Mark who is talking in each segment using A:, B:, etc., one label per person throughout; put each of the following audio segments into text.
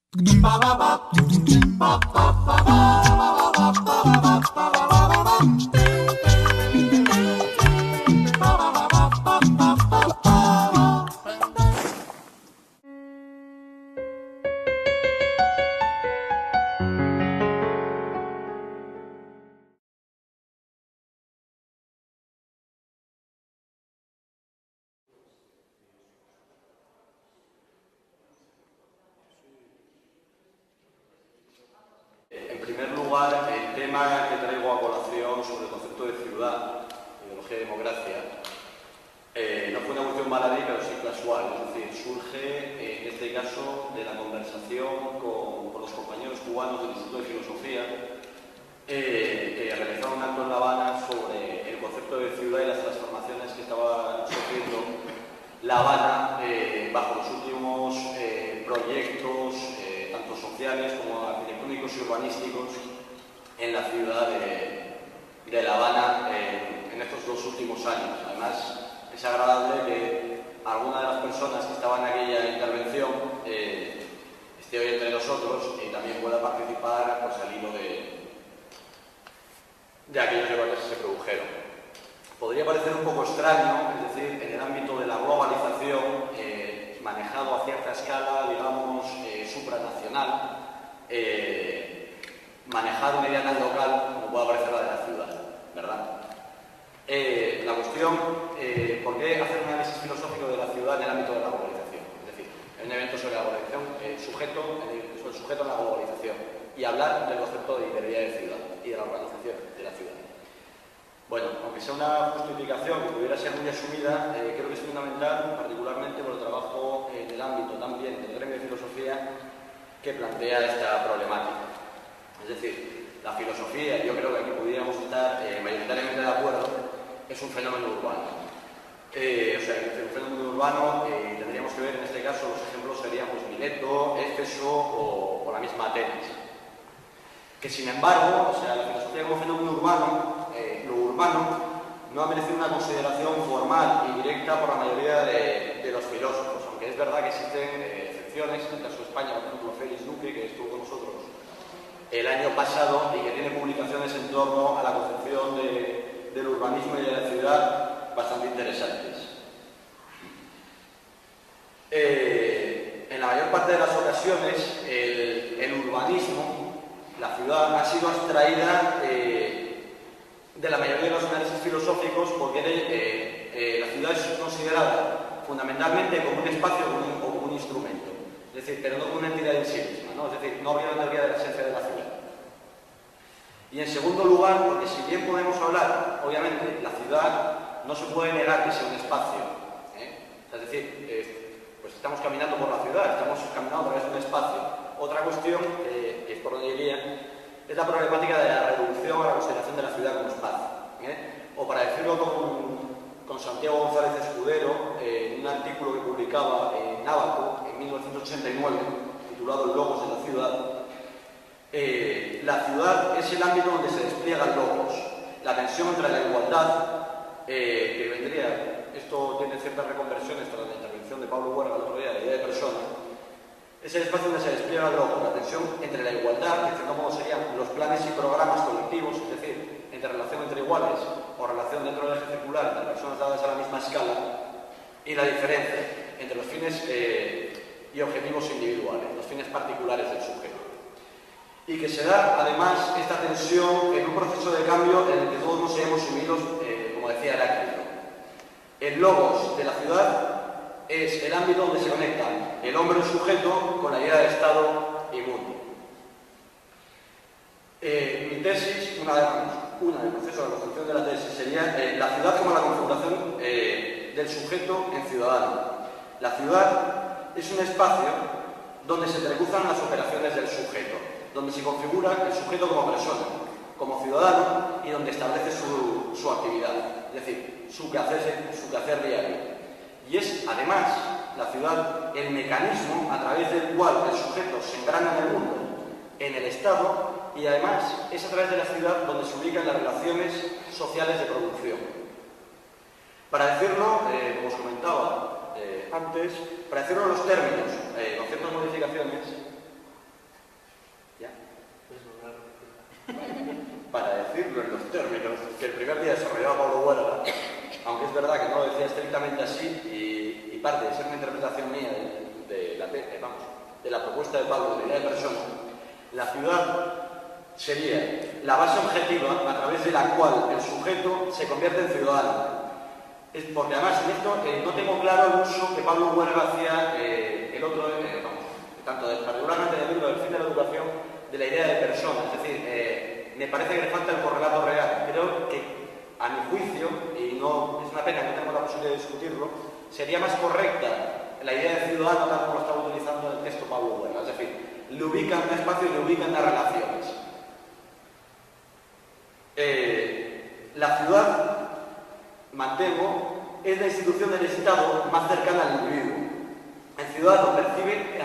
A: En primer lugar, el tema que traigo a colación sobre el concepto de ciudad, ideología y democracia, no fue una cuestión baladí, pero sí casual. Es decir, surge, en este caso, de la conversación con los compañeros cubanos del Instituto de Filosofía, que realizaron un acto en La Habana sobre el concepto de ciudad y las transformaciones que estaba sufriendo La Habana bajo los últimos proyectos, tanto sociales como arquitectónicos y urbanísticos, en la ciudad de La Habana en estos 2 últimos años. Además, es agradable que alguna de las personas que estaban en aquella intervención esté hoy entre nosotros y también pueda participar pues, al hilo de aquellos debates que se produjeron. Podría parecer un poco extraño, es decir, en el ámbito de la globalización, manejado a cierta escala, digamos, supranacional, manejar una idea tan local como pueda parecer la de la ciudad, ¿verdad? La cuestión, ¿por qué hacer un análisis filosófico de la ciudad en el ámbito de la globalización? Es decir, en un evento sobre la globalización, sobre el sujeto en la globalización, y hablar del concepto de identidad de ciudad y de la organización de la ciudad. Bueno, aunque sea una justificación que pudiera ser muy asumida, creo que es fundamental, particularmente por el trabajo en el ámbito también del gremio de filosofía que plantea esta problemática. Es decir, la filosofía, yo creo que aquí pudiéramos estar mayoritariamente de acuerdo, es un fenómeno urbano. Es un fenómeno urbano tendríamos que ver en este caso, los ejemplos serían pues, Mileto, Éfeso o la misma Atenas. Que sin embargo, la filosofía como fenómeno urbano, lo urbano no ha merecido una consideración formal y directa por la mayoría de los filósofos, aunque es verdad que existen excepciones, en el caso de España, por ejemplo, Félix Duque, que estuvo con nosotros el año pasado y que tiene publicaciones en torno a la concepción del urbanismo y de la ciudad bastante interesantes. En la mayor parte de las ocasiones, el urbanismo, la ciudad, ha sido extraída de la mayoría de los análisis filosóficos porque la ciudad es considerada fundamentalmente como un espacio o como un instrumento, es decir, pero no como una entidad en sí misma, ¿no? Es decir, no habría una teoría de la esencia de la ciudad. Y en segundo lugar, porque si bien podemos hablar, obviamente, la ciudad no se puede negar que sea un espacio, es decir, pues estamos caminando por la ciudad, estamos caminando a través de un espacio. Otra cuestión, que es por donde iría, es la problemática de la reducción a la consideración de la ciudad como espacio. O para decirlo con Santiago González Escudero, en un artículo que publicaba en Nábaco en 1989, titulado Logos de la ciudad, la ciudad es el ámbito donde se despliegan logos, la tensión entre la igualdad, que vendría, esto tiene ciertas reconversiones tras la intervención de Pablo Huerga el otro día, la idea de persona. Es el espacio donde se despliega el logo, la tensión entre la igualdad, que de cierto modo serían los planes y programas colectivos, es decir, entre relación entre iguales o relación dentro del eje circular entre personas dadas a la misma escala, y la diferencia entre los fines y objetivos individuales, los fines particulares del sujeto. Y que se da, además, esta tensión en un proceso de cambio en el que todos nos hayamos sumidos, como decía Heráclito. El logos de la ciudad es el ámbito donde se conectan el hombre sujeto con la idea de Estado y mundo. Mi tesis, una del proceso de la construcción de la tesis, sería la ciudad como la configuración del sujeto en ciudadano. La ciudad es un espacio donde se entrecruzan las operaciones del sujeto, donde se configura el sujeto como persona, como ciudadano y donde establece su actividad, es decir, su quehacer diario. Y es, además, la ciudad el mecanismo a través del cual el sujeto se engrana en el mundo, en el Estado, y además es a través de la ciudad donde se ubican las relaciones sociales de producción. Para decirlo, como os comentaba antes, para decirlo en los términos, con ciertas modificaciones, estrictamente así y parte de ser una interpretación mía de la propuesta de Pablo de la idea de persona, la ciudad sería la base objetiva a través de la cual el sujeto se convierte en ciudadano. Porque además en esto no tengo claro el uso que Pablo Huerga hacía, tanto particularmente del libro del fin de la educación, de la idea de persona. Es decir, me parece que le falta el correlato real. Creo que, a mi juicio, y no es una pena que no tenemos la posibilidad de discutirlo, sería más correcta la idea de ciudadano tal como lo estaba utilizando en el texto Pablo Huerga. Es decir, le ubican un espacio y le ubican las relaciones. La ciudad, mantengo, es la institución del Estado más cercana al individuo. El ciudadano percibe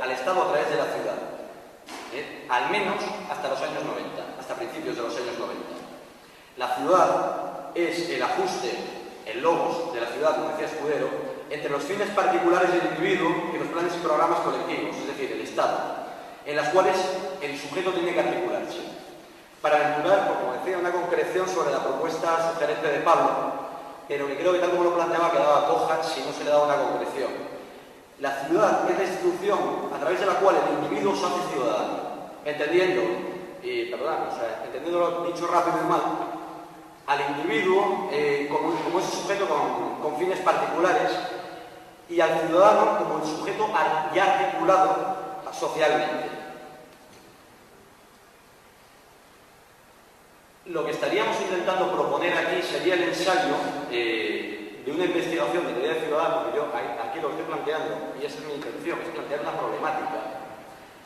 A: al Estado a través de la ciudad, al menos hasta los años 90, hasta principios de los años 90. La ciudad es el ajuste, el logos de la ciudad, como decía Escudero, entre los fines particulares del individuo y los planes y programas colectivos, es decir, el Estado, en las cuales el sujeto tiene que articularse. Para aventurar, como decía, una concreción sobre la propuesta sugerente de Pablo, pero que creo que tal como lo planteaba quedaba coja si no se le daba una concreción. La ciudad es la institución a través de la cual el individuo se hace ciudadano, entendiendo lo dicho rápido y mal, al individuo como ese sujeto con fines particulares y al ciudadano como el sujeto ya articulado socialmente. Lo que estaríamos intentando proponer aquí sería el ensayo de una investigación de teoría ciudadana, porque yo aquí lo estoy planteando, y esa es mi intención, es plantear una problemática.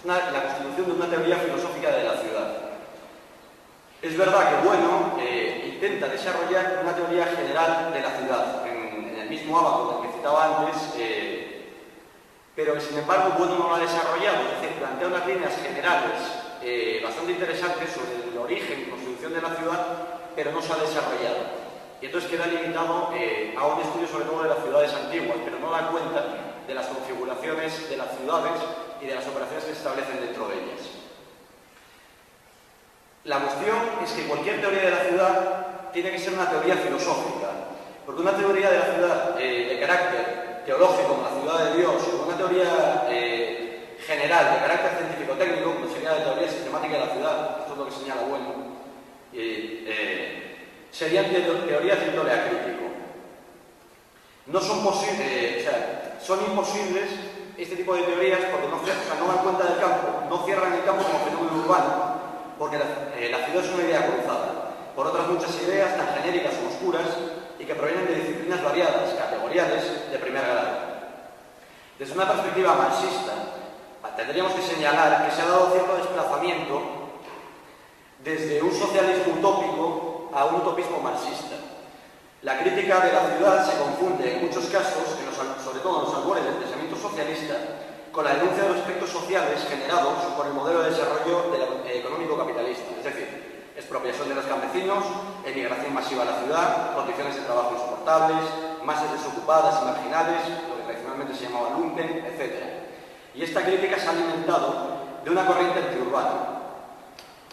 A: Es la constitución de una teoría filosófica de la ciudad. Es verdad que Bueno intenta desarrollar una teoría general de la ciudad, en el mismo ábaco que citaba antes, pero que sin embargo Bueno no lo ha desarrollado, es decir, plantea unas líneas generales bastante interesantes sobre el origen y constitución de la ciudad, pero no se ha desarrollado. Y entonces queda limitado a un estudio sobre todo de las ciudades antiguas, pero no da cuenta de las configuraciones de las ciudades y de las operaciones que se establecen dentro de ellas. La cuestión es que cualquier teoría de la ciudad tiene que ser una teoría filosófica, porque una teoría de la ciudad de carácter teológico, como la ciudad de Dios, o una teoría general de carácter científico-técnico, como sería la teoría sistemática de la ciudad, esto es lo que señala Bueno, serían teorías de índole acrítico. No son posibles, son imposibles este tipo de teorías porque no dan cuenta del campo, no cierran el campo como fenómeno urbano, porque la ciudad es una idea cruzada por otras muchas ideas tan genéricas o oscuras y que provienen de disciplinas variadas, categoriales, de primer grado. Desde una perspectiva marxista, tendríamos que señalar que se ha dado cierto desplazamiento desde un socialismo utópico a un utopismo marxista. La crítica de la ciudad se confunde en muchos casos, sobre todo en los albores del pensamiento socialista, con la denuncia de los aspectos sociales generados por el modelo de desarrollo económico capitalista, es decir, expropiación de los campesinos, emigración masiva a la ciudad, condiciones de trabajo insoportables, masas desocupadas y marginales, lo que tradicionalmente se llamaba lumpen, etc. Y esta crítica se ha alimentado de una corriente antiurbana,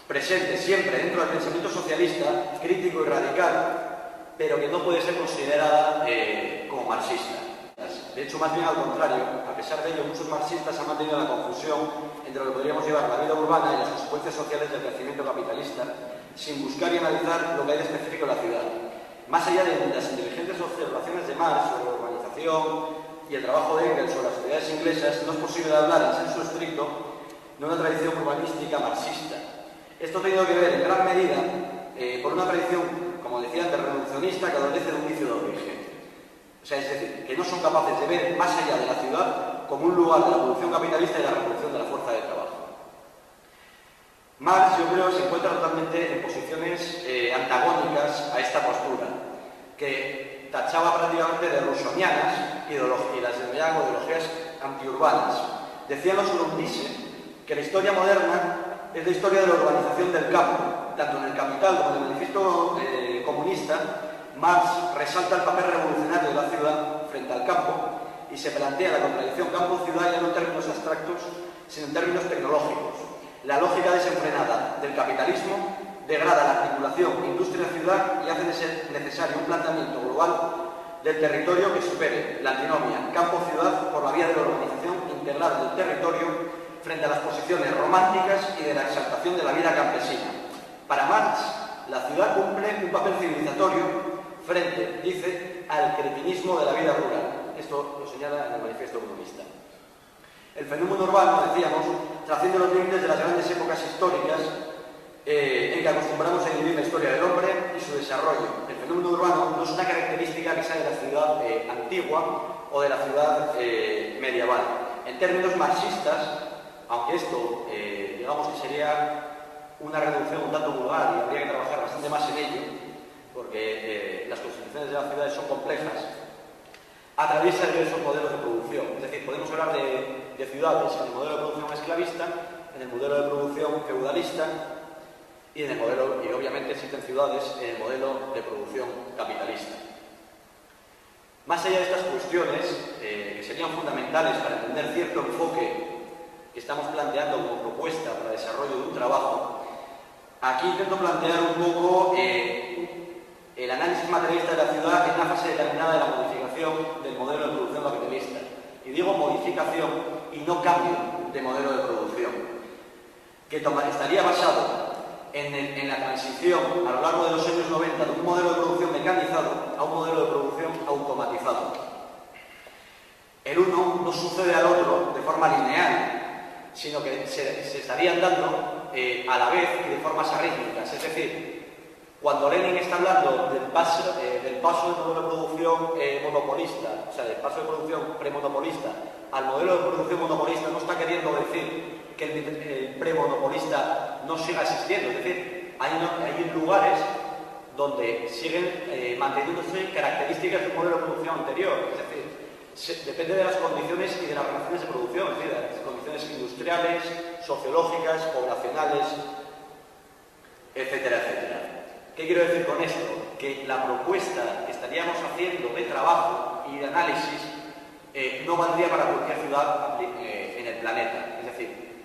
A: presente siempre dentro del pensamiento socialista, crítico y radical, pero que no puede ser considerada como marxista. De hecho, más bien al contrario, a pesar de ello, muchos marxistas han mantenido la confusión entre lo que podríamos llevar la vida urbana y las consecuencias sociales del crecimiento capitalista, sin buscar y analizar lo que hay de específico en la ciudad. Más allá de las inteligentes observaciones de Marx sobre la urbanización y el trabajo de Engels sobre las sociedades inglesas, no es posible hablar en senso estricto de una tradición urbanística marxista. Esto ha tenido que ver en gran medida por una tradición, como decía antes, revolucionista que adolece de un vicio de origen. O sea, es decir, que no son capaces de ver más allá de la ciudad como un lugar de la producción capitalista y la reproducción de la fuerza de trabajo. Marx, yo creo, se encuentra totalmente en posiciones antagónicas a esta postura, que tachaba prácticamente de rusonianas y las denominaban ideologías antiurbanas. Decían los Urundice que la historia moderna es la historia de la urbanización del campo, tanto en el Capital como en el Manifiesto Comunista. Marx resalta el papel revolucionario de la ciudad frente al campo y se plantea la contradicción campo-ciudad ya no en términos abstractos, sino en términos tecnológicos. La lógica desenfrenada del capitalismo degrada la articulación industria-ciudad y hace necesario un planteamiento global del territorio que supere la antinomia campo-ciudad por la vía de la organización integral del territorio frente a las posiciones románticas y de la exaltación de la vida campesina. Para Marx, la ciudad cumple un papel civilizatorio frente, dice, al cretinismo de la vida rural. Esto lo señala en el Manifiesto Comunista. El fenómeno urbano, decíamos, trasciende los límites de las grandes épocas históricas en que acostumbramos a dividir la historia del hombre y su desarrollo. El fenómeno urbano no es una característica que sea de la ciudad antigua o de la ciudad medieval. En términos marxistas, aunque esto digamos que sería una reducción un tanto vulgar y habría que trabajar bastante más en ello, porque las constituciones de las ciudades son complejas, atraviesa diversos modelos de producción. Es decir, podemos hablar de ciudades en el modelo de producción esclavista, en el modelo de producción feudalista y obviamente existen ciudades en el modelo de producción capitalista. Más allá de estas cuestiones, que serían fundamentales para entender cierto enfoque que estamos planteando como propuesta para el desarrollo de un trabajo, aquí intento plantear un poco el análisis materialista de la ciudad en una fase determinada de la modificación del modelo de producción capitalista. Y digo modificación y no cambio de modelo de producción, que estaría basado en la transición a lo largo de los años 90 de un modelo de producción mecanizado a un modelo de producción automatizado. El uno no sucede al otro de forma lineal, sino que se estarían dando a la vez y de formas arrítmicas. Es decir, cuando Lenin está hablando del paso del modelo de producción monopolista, o sea, del paso de producción premonopolista al modelo de producción monopolista, no está queriendo decir que el premonopolista no siga existiendo. Es decir, hay lugares donde siguen manteniéndose características de un modelo de producción anterior. Es decir, depende de las condiciones y de las relaciones de producción, es decir, de las condiciones industriales, sociológicas, poblacionales, etcétera, etcétera. ¿Qué quiero decir con esto? Que la propuesta que estaríamos haciendo de trabajo y de análisis no valdría para cualquier ciudad en el planeta. Es decir,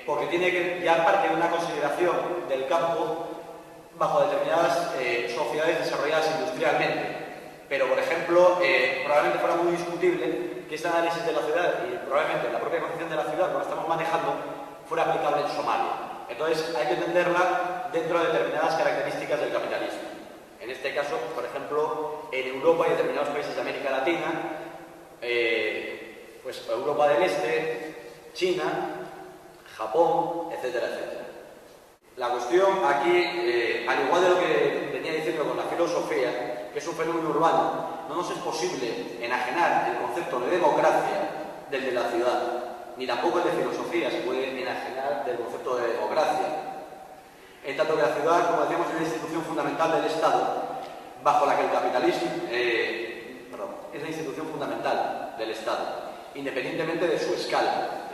A: porque tiene que ya parte de una consideración del campo bajo determinadas sociedades desarrolladas industrialmente. Pero, por ejemplo, probablemente fuera muy discutible que este análisis de la ciudad y probablemente la propia concepción de la ciudad, como la estamos manejando, fuera aplicable en Somalia. Entonces, hay que entenderla dentro de determinadas características del capitalismo. En este caso, por ejemplo, en Europa y determinados países de América Latina, pues Europa del Este, China, Japón, etcétera, etcétera. La cuestión aquí, al igual de lo que venía diciendo con la filosofía, que es un fenómeno urbano, no nos es posible enajenar el concepto de democracia del de la ciudad, ni tampoco el de filosofía se puede enajenar del concepto de democracia. En tanto que la ciudad, como decíamos, es una institución fundamental del Estado, bajo la que el capitalismo es la institución fundamental del Estado, independientemente de su escala.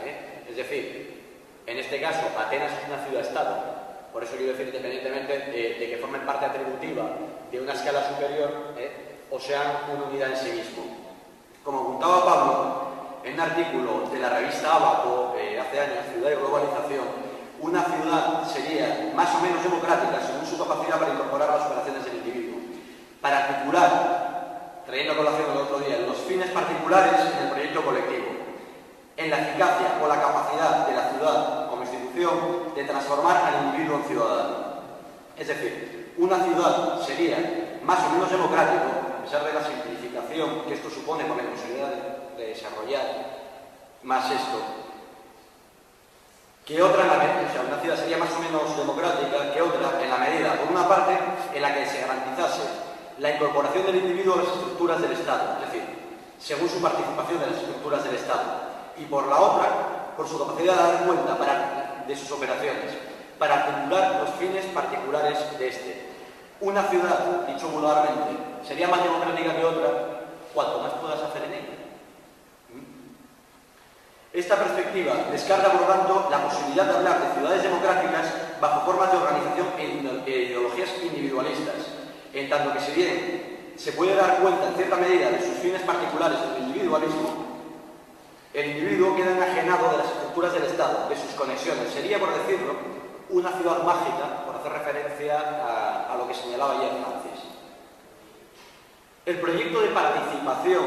A: Es decir, en este caso, Atenas es una ciudad-estado. Por eso quiero decir, independientemente de que formen parte atributiva de una escala superior o sean una unidad en sí mismo. Como apuntaba Pablo en un artículo de la revista Abaco hace años, Ciudad y Globalización, una ciudad sería más o menos democrática según su capacidad para incorporar las operaciones del individuo, para articular, trayendo a colación el otro día, los fines particulares en el proyecto colectivo, en la eficacia o la capacidad de la ciudad como institución de transformar al individuo en ciudadano. Es decir, una ciudad sería más o menos democrático, a pesar de la simplificación que esto supone por la imposibilidad de desarrollar más esto, que otra, o sea, una ciudad sería más o menos democrática que otra en la medida, por una parte, en la que se garantizase la incorporación del individuo a las estructuras del Estado, es decir, según su participación en las estructuras del Estado, y por la otra, por su capacidad de dar cuenta de sus operaciones, para articular los fines particulares de este. Una ciudad, dicho vulgarmente, sería más democrática que otra cuanto más puedas hacer en ella. Esta perspectiva descarta, por lo tanto, la posibilidad de hablar de ciudades democráticas bajo formas de organización e ideologías individualistas, en tanto que si bien se puede dar cuenta en cierta medida de sus fines particulares del individualismo, el individuo queda enajenado de las estructuras del Estado, de sus conexiones. Sería, por decirlo, una ciudad mágica, por hacer referencia a lo que señalaba ayer Francis. El proyecto de participación,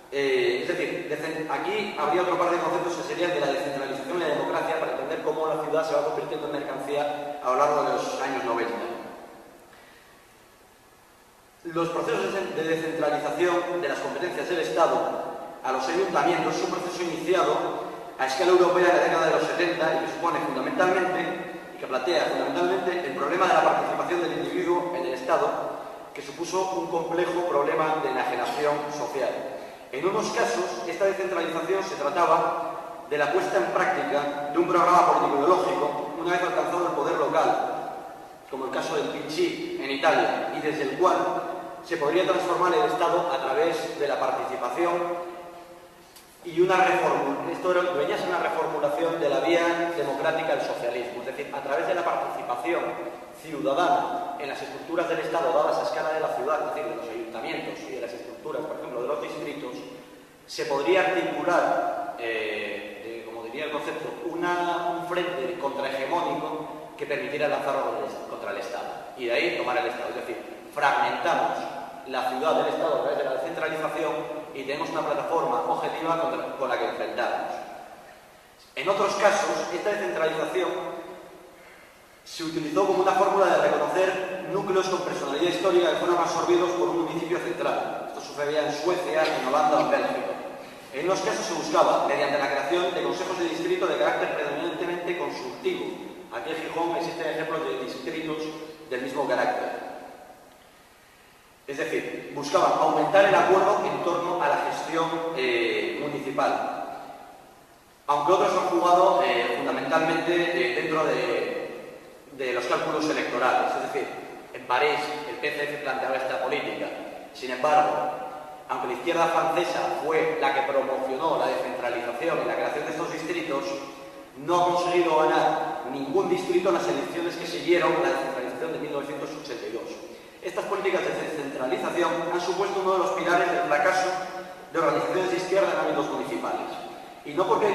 A: es decir, aquí habría otro par de conceptos que serían de la descentralización y la democracia para entender cómo la ciudad se va convirtiendo en mercancía a lo largo de los años 90. Los procesos de descentralización de las competencias del Estado a los ayuntamientos es un proceso iniciado a escala europea en la década de los 70 y que supone fundamentalmente, y que plantea fundamentalmente el problema de la participación del individuo en el Estado, que supuso un complejo problema de enajenación social. En unos casos, esta descentralización se trataba de la puesta en práctica de un programa político-ideológico una vez alcanzado el poder local, como el caso del PC en Italia, y desde el cual se podría transformar el Estado a través de la participación y una reformulación de la vía democrática del socialismo, es decir, a través de la participación ciudadana en las estructuras del Estado dadas a escala de la ciudad, es decir, de los ayuntamientos y de las estructuras, por ejemplo, de los distritos, se podría articular, como diría el concepto, un frente contrahegemónico que permitiera lanzar contra el Estado y de ahí tomar el Estado. Es decir, fragmentamos la ciudad del Estado a través de la descentralización y tenemos una plataforma objetiva con la que enfrentarnos. En otros casos, esta descentralización se utilizó como una fórmula de reconocer núcleos con personalidad histórica que fueron absorbidos por un municipio central. Esto sucedía en Suecia, en Holanda o en Bélgica. En unos casos se buscaba, mediante la creación de consejos de distrito de carácter predominantemente consultivo. Aquí en Gijón existen ejemplos de distritos del mismo carácter. Es decir, buscaban aumentar el acuerdo en torno a la gestión municipal. Aunque otros han jugado fundamentalmente dentro de los cálculos electorales. Es decir, en París el PCF planteaba esta política. Sin embargo, aunque la izquierda francesa fue la que promocionó la descentralización y la creación de estos distritos, no ha conseguido ganar ningún distrito en las elecciones que siguieron la descentralización de 1982. Estas políticas de descentralización han supuesto uno de los pilares del fracaso de organizaciones de izquierda en ámbitos municipales. Y no porque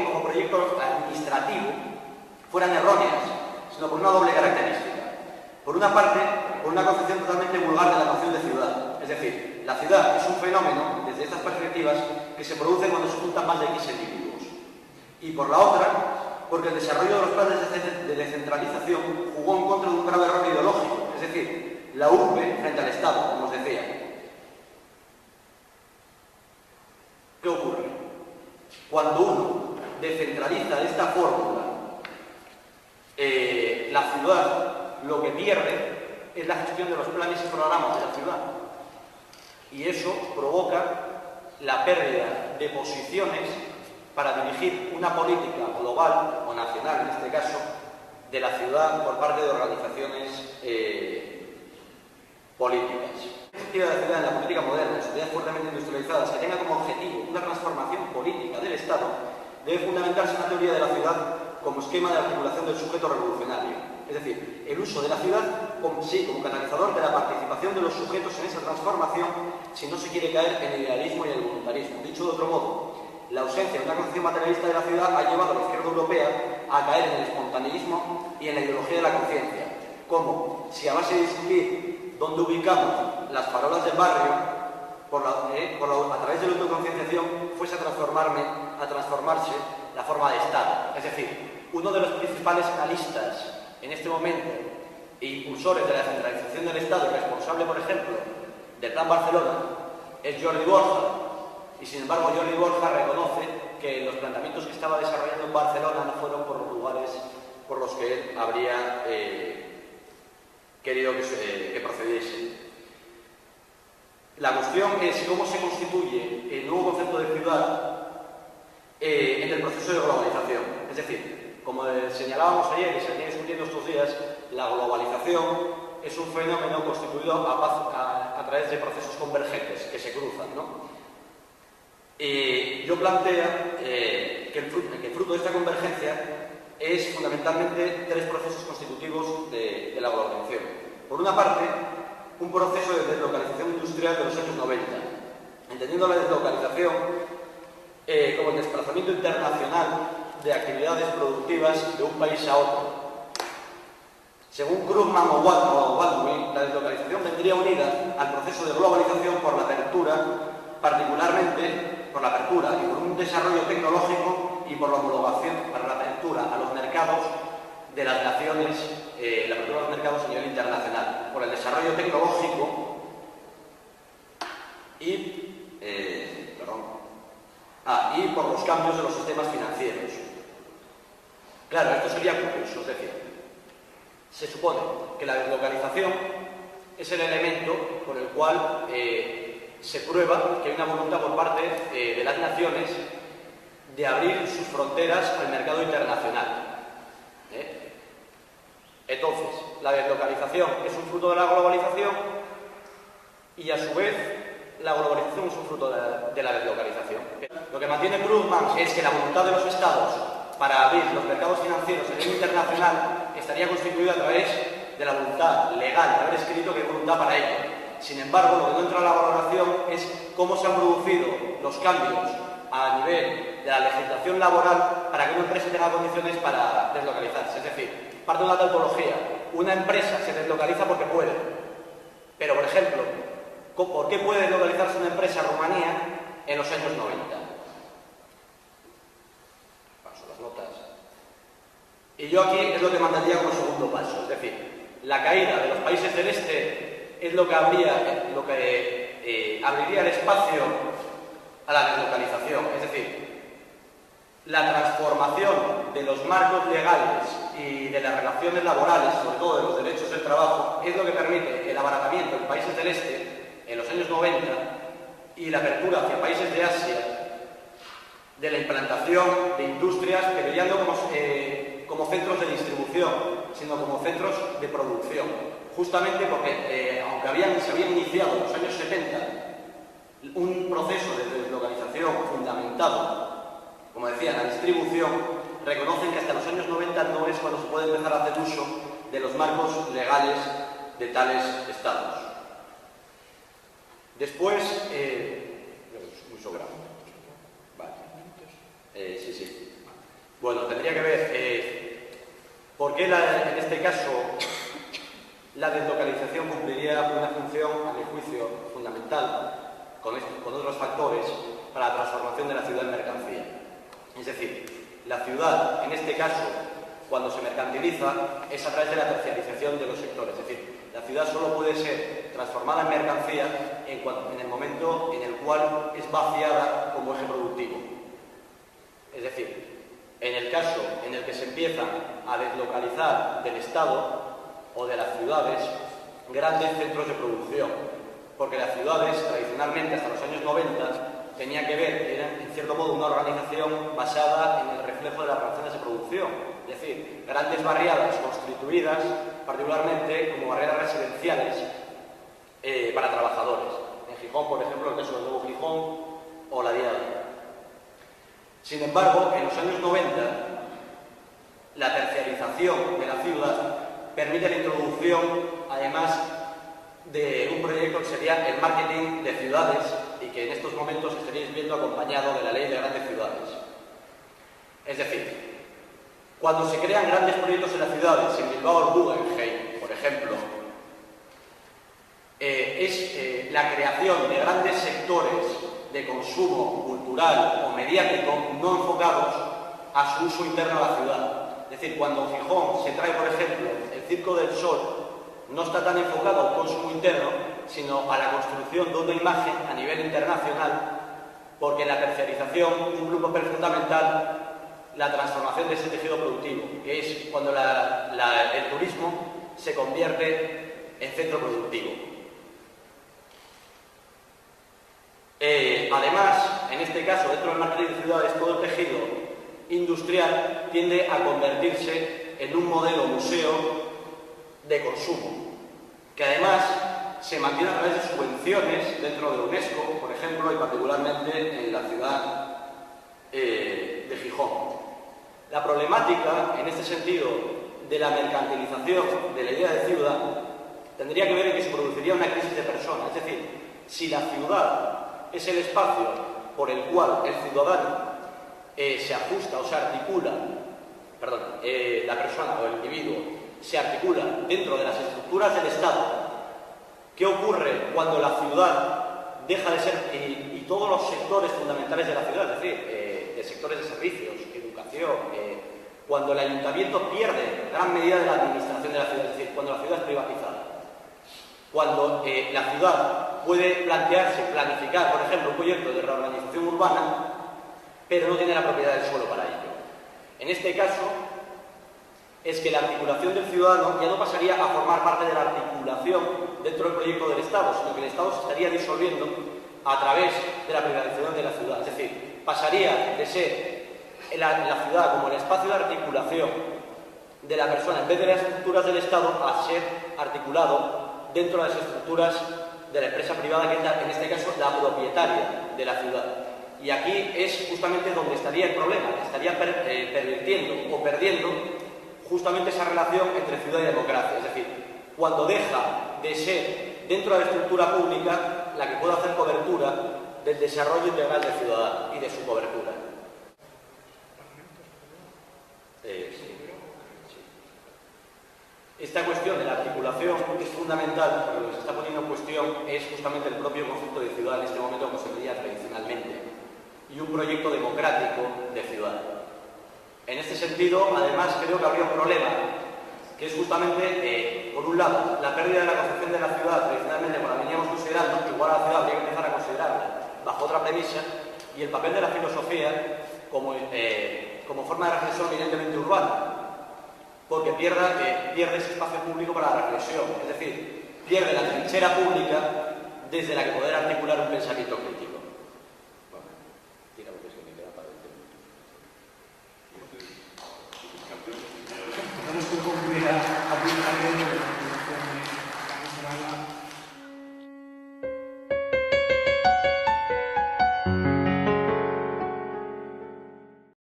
A: como proyecto administrativo fueran erróneas, sino por una doble característica. Por una parte, por una concepción totalmente vulgar de la noción de ciudad. Es decir, la ciudad es un fenómeno, desde estas perspectivas, que se produce cuando se juntan más de X individuos. Y por la otra, porque el desarrollo de los planes de descentralización jugó en contra de un grave error ideológico, es decir, la urbe frente al Estado, como os decía. ¿Qué ocurre? Cuando uno descentraliza de esta fórmula, la ciudad lo que pierde es la gestión de los planes y programas de la ciudad. Y eso provoca la pérdida de posiciones para dirigir una política global o nacional, en este caso, de la ciudad por parte de organizaciones políticas. La perspectiva de la ciudad en la política moderna, en sociedades fuertemente industrializadas, que tenga como objetivo una transformación política del Estado, debe fundamentarse en la teoría de la ciudad como esquema de articulación del sujeto revolucionario. Es decir, el uso de la ciudad como catalizador de la participación de los sujetos en esa transformación si no se quiere caer en el idealismo y el voluntarismo. Dicho de otro modo, la ausencia de una concepción materialista de la ciudad ha llevado a la izquierda europea a caer en el espontaneísmo y en la ideología de la conciencia, como si a base de discutir dónde ubicamos las farolas del barrio, a través de la autoconcienciación fuese a transformarse la forma de Estado. Es decir, uno de los principales analistas en este momento e impulsores de la descentralización del Estado, responsable, por ejemplo, del Plan Barcelona, es Jordi Borja. Y sin embargo, Jordi Borja reconoce que los planteamientos que estaba desarrollando en Barcelona no fueron por los lugares por los que él habría querido que procediese. La cuestión es cómo se constituye el nuevo concepto de ciudad en el proceso de globalización. Es decir, como señalábamos ayer y se viene discutiendo estos días, la globalización es un fenómeno constituido a través de procesos convergentes que se cruzan, ¿no? Yo planteo que el fruto de esta convergencia es fundamentalmente tres procesos constitutivos de la globalización. Por una parte, un proceso de deslocalización industrial de los años 90, entendiendo la deslocalización como el desplazamiento internacional de actividades productivas de un país a otro, Según Krugman o Baldwin, la deslocalización vendría unida al proceso de globalización por la apertura, particularmente por la apertura y por un desarrollo tecnológico y por la homologación para la apertura a los mercados de las naciones, la apertura a los mercados a nivel internacional, por el desarrollo tecnológico y por los cambios de los sistemas financieros. Claro, esto sería curioso, es decir, se supone que la deslocalización es el elemento por el cual se prueba que hay una voluntad por parte de las naciones de abrir sus fronteras al mercado internacional. Entonces, la deslocalización es un fruto de la globalización y, a su vez, la globalización es un fruto de la deslocalización. Lo que mantiene Krugman es que la voluntad de los Estados para abrir los mercados financieros a nivel internacional estaría constituida a través de la voluntad legal de haber escrito que hay voluntad para ello. Sin embargo, lo que no entra en la valoración es cómo se han producido los cambios a nivel de la legislación laboral para que una empresa tenga condiciones para deslocalizarse. Es decir, parte de una tautología. Una empresa se deslocaliza porque puede. Pero, por ejemplo, ¿por qué puede deslocalizarse una empresa en Rumanía en los años 90? Paso las notas. Y yo aquí es lo que mandaría como segundo paso. Es decir, la caída de los países del este es lo que abriría el espacio a la deslocalización. Es decir, la transformación de los marcos legales y de las relaciones laborales, sobre todo de los derechos del trabajo, es lo que permite el abaratamiento en países del este en los años 90 y la apertura hacia países de Asia de la implantación de industrias, pero ya no como centros de distribución, sino como centros de producción. Justamente porque, aunque se habían iniciado en los años 70 un proceso de deslocalización fundamentado, como decía, en la distribución, reconocen que hasta los años 90 no es cuando se puede empezar a hacer uso de los marcos legales de tales estados. Después, muy sobrado. Vale. Sí. Bueno, tendría que ver por qué en este caso la deslocalización cumpliría una función, a mi juicio, fundamental con otros factores para la transformación de la ciudad en mercancía. Es decir, la ciudad, en este caso, cuando se mercantiliza, es a través de la terciarización de los sectores. Es decir, la ciudad solo puede ser transformada en mercancía en el momento en el cual es vaciada como eje productivo. Es decir, en el caso en el que se empiezan a deslocalizar del Estado o de las ciudades grandes centros de producción, porque las ciudades, tradicionalmente, hasta los años 90, tenían que ver, eran en cierto modo una organización basada en el reflejo de las relaciones de producción, es decir, grandes barriadas constituidas particularmente como barriadas residenciales para trabajadores. En Gijón, por ejemplo, el caso del Nuevo Gijón o la Diada. Sin embargo, en los años 90, la terciarización de la ciudad permite la introducción, además de un proyecto que sería el marketing de ciudades y que en estos momentos estaréis viendo acompañado de la ley de grandes ciudades. Es decir, cuando se crean grandes proyectos en las ciudades, en Bilbao o Guggenheim, por ejemplo, es la creación de grandes sectores de consumo cultural o mediático no enfocados a su uso interno a la ciudad. Es decir, cuando Gijón se trae, por ejemplo, el Circo del Sol, no está tan enfocado al consumo interno, sino a la construcción de una imagen a nivel internacional, porque la terciarización cumple un papel fundamental la transformación de ese tejido productivo, que es cuando el turismo se convierte en centro productivo. Además, en este caso, dentro del marketing de ciudades, todo el tejido industrial tiende a convertirse en un modelo museo de consumo, que además se mantiene a través de subvenciones dentro de UNESCO, por ejemplo, y particularmente en la ciudad de Gijón. La problemática, en este sentido, de la mercantilización de la idea de ciudad tendría que ver en que se produciría una crisis de personas. Es decir, si la ciudad es el espacio por el cual el ciudadano se ajusta o se articula, la persona o el individuo se articula dentro de las estructuras del Estado. ¿Qué ocurre cuando la ciudad deja de ser, y todos los sectores fundamentales de la ciudad, es decir, de sectores de servicios, educación, cuando el ayuntamiento pierde gran medida de la administración de la ciudad, es decir, cuando la ciudad es privatizada? Cuando la ciudad puede planificar, por ejemplo, un proyecto de reorganización urbana, pero no tiene la propiedad del suelo para ello. En este caso, es que la articulación del ciudadano ya no pasaría a formar parte de la articulación dentro del proyecto del Estado, sino que el Estado se estaría disolviendo a través de la privatización de la ciudad. Es decir, pasaría de ser la ciudad como el espacio de articulación de la persona en vez de las estructuras del Estado a ser articulado dentro de las estructuras de la empresa privada, que es en este caso la propietaria de la ciudad. Y aquí es justamente donde estaría el problema, que estaría pervirtiendo o perdiendo justamente esa relación entre ciudad y democracia. Es decir, cuando deja de ser dentro de la estructura pública la que pueda hacer cobertura del desarrollo integral del ciudadano y de su cobertura. Esta cuestión de la articulación es fundamental, porque lo que se está poniendo en cuestión es justamente el propio concepto de ciudad en este momento, como se veía tradicionalmente, y un proyecto democrático de ciudad. En este sentido, además, creo que habría un problema, que es justamente, por un lado, la pérdida de la concepción de la ciudad, tradicionalmente, como la veníamos considerando, que igual a la ciudad habría que empezar a considerarla bajo otra premisa, y el papel de la filosofía como forma de reflexión evidentemente urbana, porque pierde ese espacio público para la reflexión, es decir, pierde la trinchera pública desde la que poder articular un pensamiento crítico. Bueno, tira lo que se me queda para el tema.